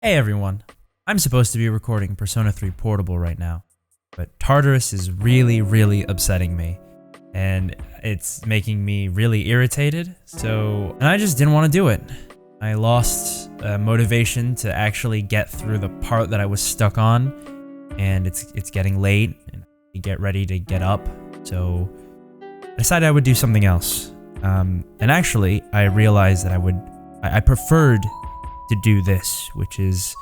Hey everyone, I'm supposed to be recording Persona 3 Portable right now, but Tartarus is really upsetting me, and it's making me really irritated, and I just didn't want to do it. I lost motivation to actually get through the part that I was stuck on, and it's getting late, and I get ready to get up, so I decided I would do something else. And actually, I realized that I preferred to do this, which is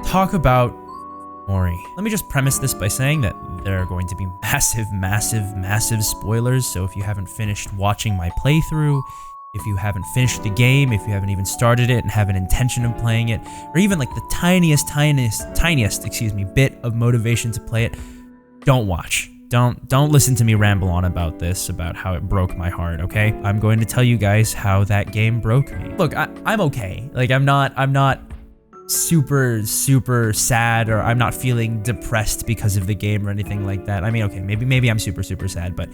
talk about OMORI. Let me just premise this by saying that there are going to be massive spoilers, so if you haven't finished watching my playthrough, if you haven't finished the game, if you haven't even started it and have an intention of playing it, or even like the tiniest bit of motivation to play it, don't watch. Don't listen to me ramble on about this, about how it broke my heart, okay? I'm going to tell you guys how that game broke me. Look, I'm okay. Like, I'm not super sad, or I'm not feeling depressed because of the game or anything like that. I mean, okay, maybe I'm super sad, but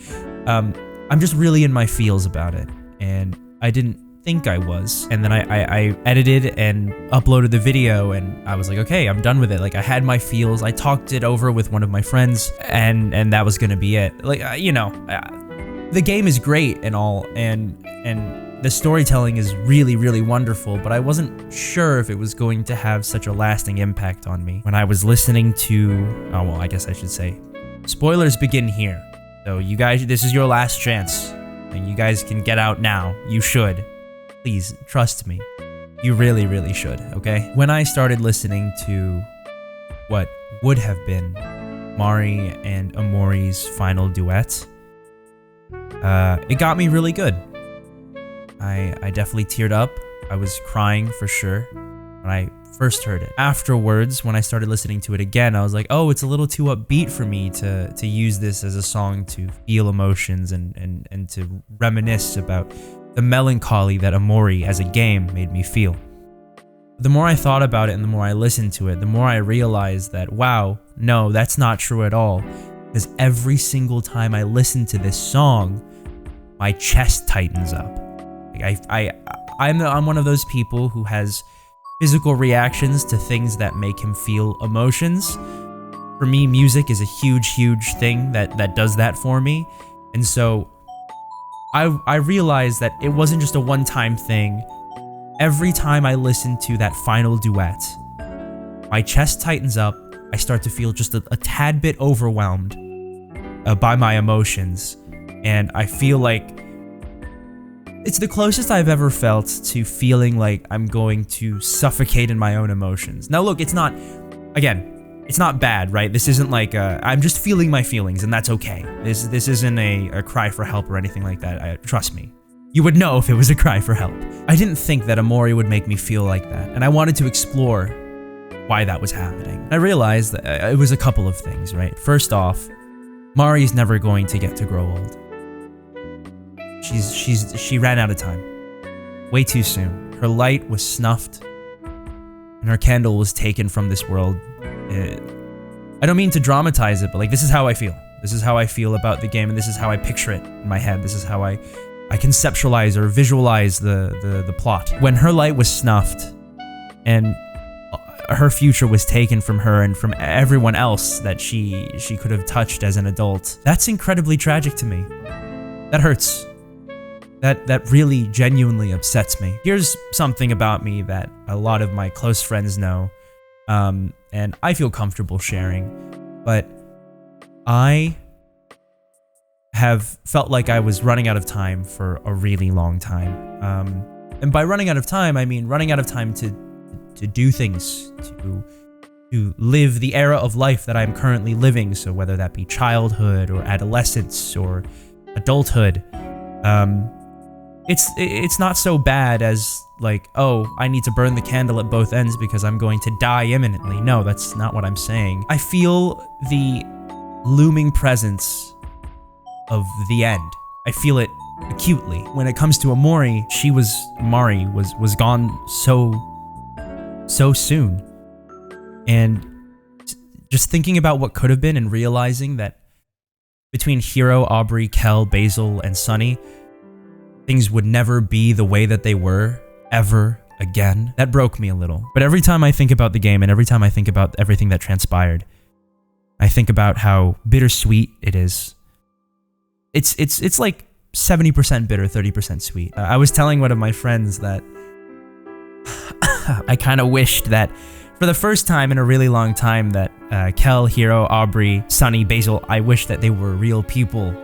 I'm just really in my feels about it, and I didn't think I was. And then I edited and uploaded the video, and I was like, okay, I'm done with it. Like, I had my feels. I talked it over with one of my friends, and that was gonna be it. Like, the game is great and all, and the storytelling is really wonderful, but I wasn't sure if it was going to have such a lasting impact on me. When I was listening to, oh well, I guess I should say, spoilers begin here. So you guys, this is your last chance, and you guys can get out now. You should. Please, trust me. You really should, okay? When I started listening to what would have been Mari and OMORI's final duet, it got me really good. I definitely teared up. I was crying for sure when I first heard it. Afterwards, when I started listening to it again, I was like, oh, it's a little too upbeat for me to use this as a song to feel emotions and to reminisce about the melancholy that OMORI as a game made me feel. The more I thought about it and the more I listened to it, the more I realized that, wow, no, that's not true at all. Because every single time I listen to this song, my chest tightens up. Like I'm one of those people who has physical reactions to things that make him feel emotions. For me, music is a huge thing that does that for me. And so I realized that it wasn't just a one-time thing. Every time I listen to that final duet, my chest tightens up, I start to feel just a tad bit overwhelmed by my emotions, and I feel like it's the closest I've ever felt to feeling like I'm going to suffocate in my own emotions. Now look, it's not bad, right? This isn't like, I'm just feeling my feelings, and that's okay. This isn't a cry for help or anything like that. Trust me. You would know if it was a cry for help. I didn't think that OMORI would make me feel like that, and I wanted to explore why that was happening. I realized that it was a couple of things, right? First off, Mari's never going to get to grow old. She ran out of time. Way too soon. Her light was snuffed, and her candle was taken from this world. I don't mean to dramatize it, but like, this is how I feel. This is how I feel about the game, and this is how I picture it in my head. This is how I conceptualize or visualize the plot. When her light was snuffed, and her future was taken from her and from everyone else that she could have touched as an adult, that's incredibly tragic to me. That hurts. That really genuinely upsets me. Here's something about me that a lot of my close friends know, and I feel comfortable sharing, but I have felt like I was running out of time for a really long time. And by running out of time, I mean running out of time to do things, to live the era of life that I'm currently living. So whether that be childhood or adolescence or adulthood, it's not so bad as like, oh, I need to burn the candle at both ends because I'm going to die imminently. No, that's not what I'm saying. I feel the looming presence of the end. I feel it acutely. When it comes to OMORI, Mari was gone so soon. And just thinking about what could have been and realizing that between Hiro, Aubrey, Kel, Basil, and Sunny, things would never be the way that they were, ever again. That broke me a little. But every time I think about the game and every time I think about everything that transpired, I think about how bittersweet it is. It's like 70% bitter, 30% sweet. I was telling one of my friends that I kind of wished that for the first time in a really long time that Kel, Hero, Aubrey, Sunny, Basil, I wish that they were real people.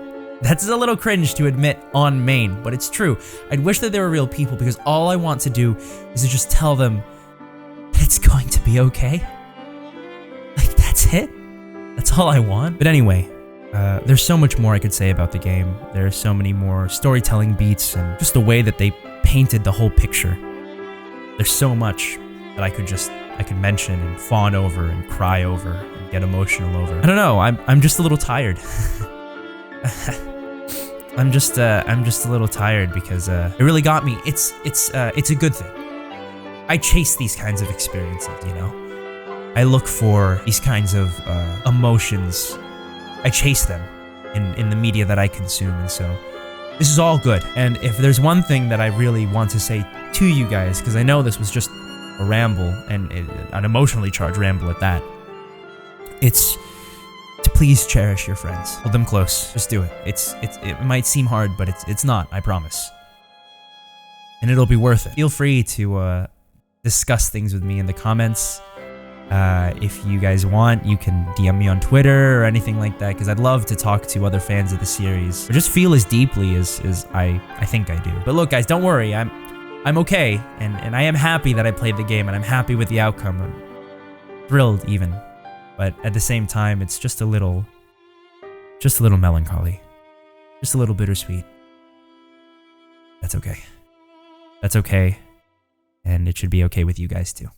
That's a little cringe to admit on main, but it's true. I'd wish that they were real people because all I want to do is to just tell them that it's going to be okay. Like, that's it. That's all I want. But anyway, there's so much more I could say about the game. There are so many more storytelling beats and just the way that they painted the whole picture. There's so much that I could mention and fawn over and cry over and get emotional over. I don't know, I'm just a little tired. I'm just a little tired because it really got me. It's a good thing. I chase these kinds of experiences, you know? I look for these kinds of emotions. I chase them in the media that I consume, and so this is all good. And if there's one thing that I really want to say to you guys, because I know this was just a ramble, and an emotionally charged ramble at that, it's to please cherish your friends. Hold them close. Just do it. It might seem hard, but it's not, I promise. And it'll be worth it. Feel free to discuss things with me in the comments. If you guys want, you can DM me on Twitter or anything like that, because I'd love to talk to other fans of the series, or just feel as deeply as I think I do. But look, guys, don't worry. I'm okay, and I am happy that I played the game, and I'm happy with the outcome. I'm thrilled, even. But at the same time, it's just a little melancholy. Just a little bittersweet. That's okay. That's okay. And it should be okay with you guys too.